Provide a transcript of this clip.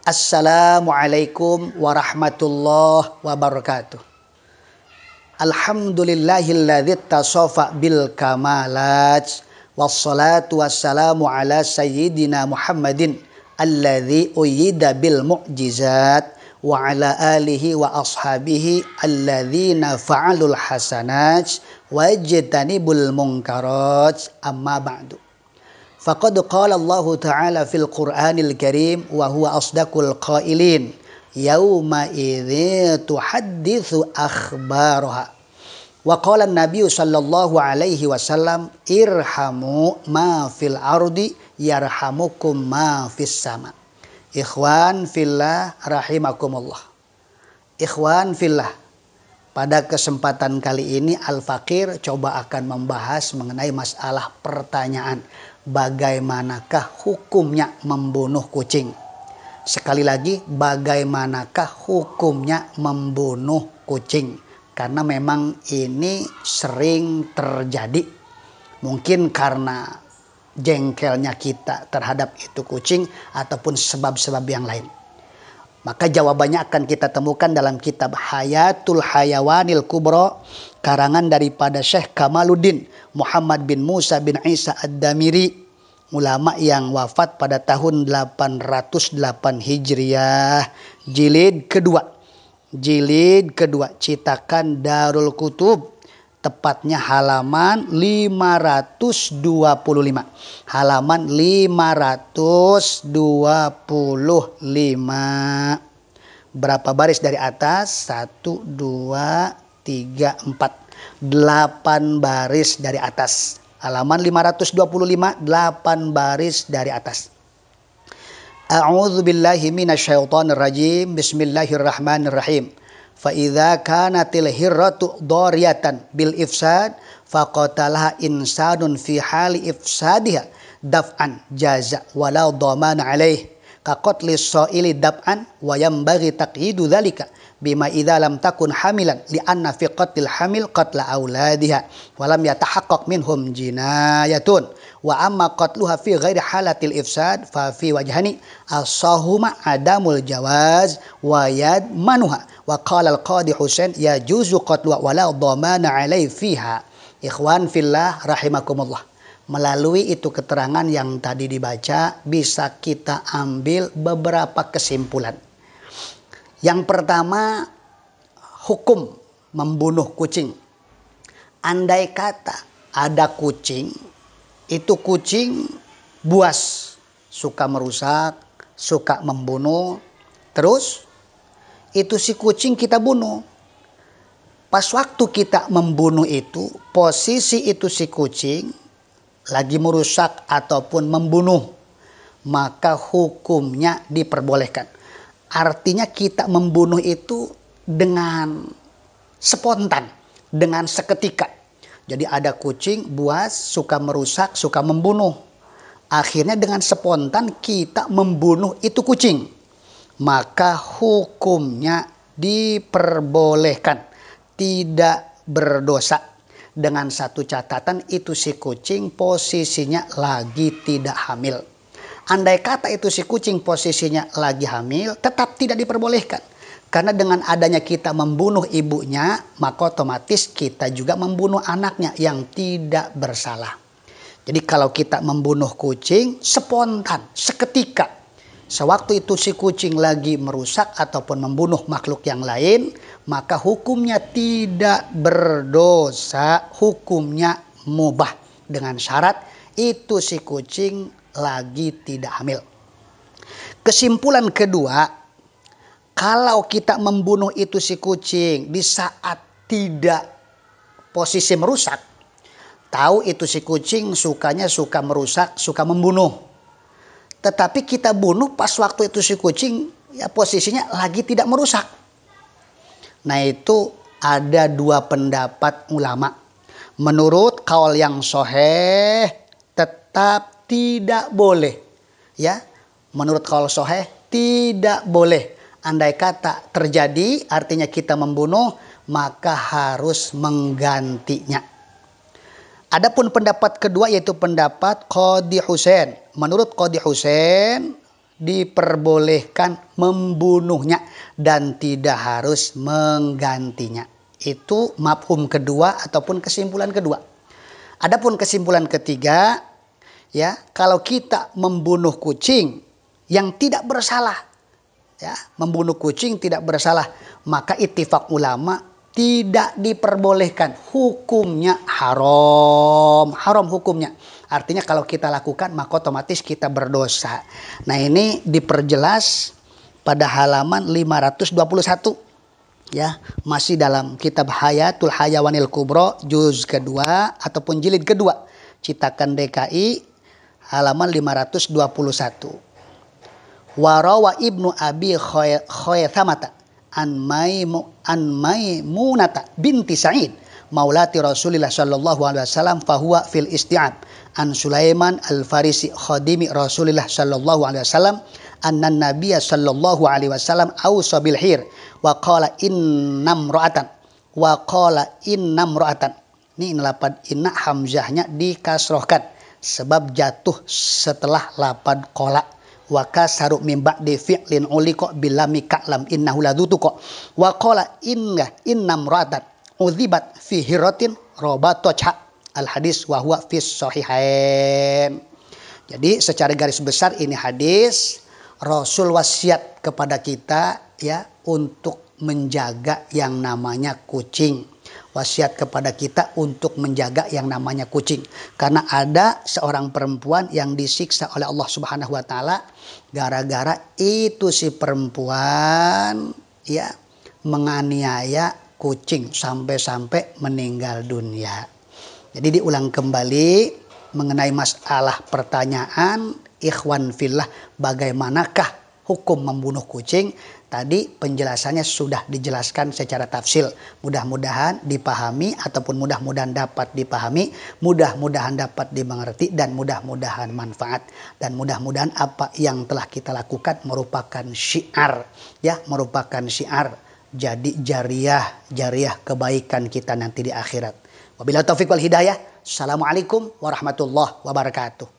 Assalamualaikum warahmatullahi wabarakatuh. Alhamdulillahilladzi tasofa bil kamalat. Wassalatu wassalamu ala sayyidina Muhammadin alladzi uyyida bil mu'jizat wa ala alihi wa ashabihi alladzina fa'alul hasanat wajtanibul munkarat. Amma ba'du. Faqad qala Allah Ta'ala fil Qur'anil Karim wa huwa asdaqul qailin yauma idzi tuhadditsu akhbaraha. Wa qala an-nabiy sallallahu alaihi wasallam irhamu ma fil ardi yarhamukum ma fis sama. Ikhwan fillah rahimakumullah. Ikhwan fillah, pada kesempatan kali ini Al-Fakir coba akan membahas mengenai masalah pertanyaan, bagaimanakah hukumnya membunuh kucing? Sekali lagi, bagaimanakah hukumnya membunuh kucing? Karena memang ini sering terjadi. Mungkin karena jengkelnya kita terhadap itu kucing ataupun sebab-sebab yang lain. Maka jawabannya akan kita temukan dalam kitab Hayatul Hayawanil Kubra, karangan daripada Syekh Kamaluddin Muhammad bin Musa bin Isa Ad-Damiri, ulama yang wafat pada tahun 808 Hijriah, jilid kedua, cetakan Darul Kutub, tepatnya halaman 525. Halaman 525. Berapa baris dari atas? 1, 2, 3, 4. 8 baris dari atas. Halaman 525, 8 baris dari atas. A'udzu billahi minasyaitonir rajim. Bismillahirrahmanirrahim. Fa idza kanatil hirratu dariyatan bil ifsad faqatalaha insanun fi hali ifsadiha daf'an jaza wala dhamana alaih ka qatlis sa'ili daf'an wa yanbaghi taqyidu dzalika bima idza lam takun hamilan li anna fi qatlil hamil qatla auladiha wa lam yatahaqqaq minhum jinayatun wa amma qatluha fi ghairi halatil ifsad fa fi wajhani as-sahuma adamul jawaz wa yadmanuha wa qala al-qadi Husain yajuzu qatluha wa la dhamana alai fiha. Ikhwan fillah rahimakumullah, melalui itu keterangan yang tadi dibaca bisa kita ambil beberapa kesimpulan. Yang pertama, hukum membunuh kucing. Andai kata ada kucing, itu kucing buas, suka merusak, suka membunuh, terus itu si kucing kita bunuh. Pas waktu kita membunuh itu, posisi itu si kucing lagi merusak ataupun membunuh, maka hukumnya diperbolehkan. Artinya kita membunuh itu dengan spontan, dengan seketika. Jadi ada kucing buas, suka merusak, suka membunuh. Akhirnya dengan spontan kita membunuh itu kucing. Maka hukumnya diperbolehkan. Tidak berdosa. Dengan satu catatan, itu si kucing posisinya lagi tidak hamil. Andai kata itu si kucing posisinya lagi hamil, tetap tidak diperbolehkan. Karena dengan adanya kita membunuh ibunya, maka otomatis kita juga membunuh anaknya yang tidak bersalah. Jadi kalau kita membunuh kucing, spontan, seketika. Sewaktu itu si kucing lagi merusak ataupun membunuh makhluk yang lain, maka hukumnya tidak berdosa, hukumnya mubah. Dengan syarat itu si kucing lagi tidak hamil. Kesimpulan kedua, kalau kita membunuh itu si kucing di saat tidak posisi merusak, tahu itu si kucing sukanya suka merusak, suka membunuh. Tetapi kita bunuh pas waktu itu si kucing ya posisinya lagi tidak merusak. Nah itu ada dua pendapat ulama. Menurut kaul yang sahih tetap tidak boleh. Ya, menurut kaul sahih tidak boleh. Andai kata terjadi, artinya kita membunuh, maka harus menggantinya. Adapun pendapat kedua yaitu pendapat Qadhi Husain. Menurut Qadhi Husain, diperbolehkan membunuhnya dan tidak harus menggantinya. Itu mafhum kedua ataupun kesimpulan kedua. Adapun kesimpulan ketiga, ya, kalau kita membunuh kucing yang tidak bersalah, ya, membunuh kucing tidak bersalah, maka ittifaq ulama tidak diperbolehkan, hukumnya haram, haram hukumnya. Artinya kalau kita lakukan maka otomatis kita berdosa. Nah, ini diperjelas pada halaman 521, ya, masih dalam kitab Hayatul Hayawanil Kubro juz kedua ataupun jilid kedua, Citakan DKI, halaman 521. Warawa Ibnu Abi Khaythamata an Maimunata binti Sa'id maulati Rasulillah sallallahu alaihi wasallam fahuwa fil isti'ab an Sulaiman al-Farisi khadimi Rasulillah sallallahu alaihi wasallam anna nabiyya sallallahu alaihi wasallam awsa bil hir wa qala innam ra'atan ini lapad inna hamzahnya dikasrohkan sebab jatuh setelah lapad qala wa kasaru min ba'di fi'lin uliqa bilami ka'lam innahu ladutuqa wa qala innam ra'atan udhibat fi hiratin robatocha al hadis wa huwa fis sahihain. Jadi secara garis besar ini hadis Rasul wasiat kepada kita, ya, untuk menjaga yang namanya kucing. Wasiat kepada kita untuk menjaga yang namanya kucing. Karena ada seorang perempuan yang disiksa oleh Allah Subhanahu wa taala gara-gara itu si perempuan, ya, menganiaya kucing sampai-sampai meninggal dunia. Jadi diulang kembali mengenai masalah pertanyaan ikhwan fillah, bagaimanakah hukum membunuh kucing? Tadi penjelasannya sudah dijelaskan secara tafsil. Mudah-mudahan dipahami ataupun mudah-mudahan dapat dipahami, mudah-mudahan dapat dimengerti dan mudah-mudahan manfaat. Dan mudah-mudahan apa yang telah kita lakukan merupakan syiar, ya, merupakan syiar. Jadi jariah kebaikan kita nanti di akhirat. Wabillahi taufiq wal hidayah. Assalamualaikum warahmatullahi wabarakatuh.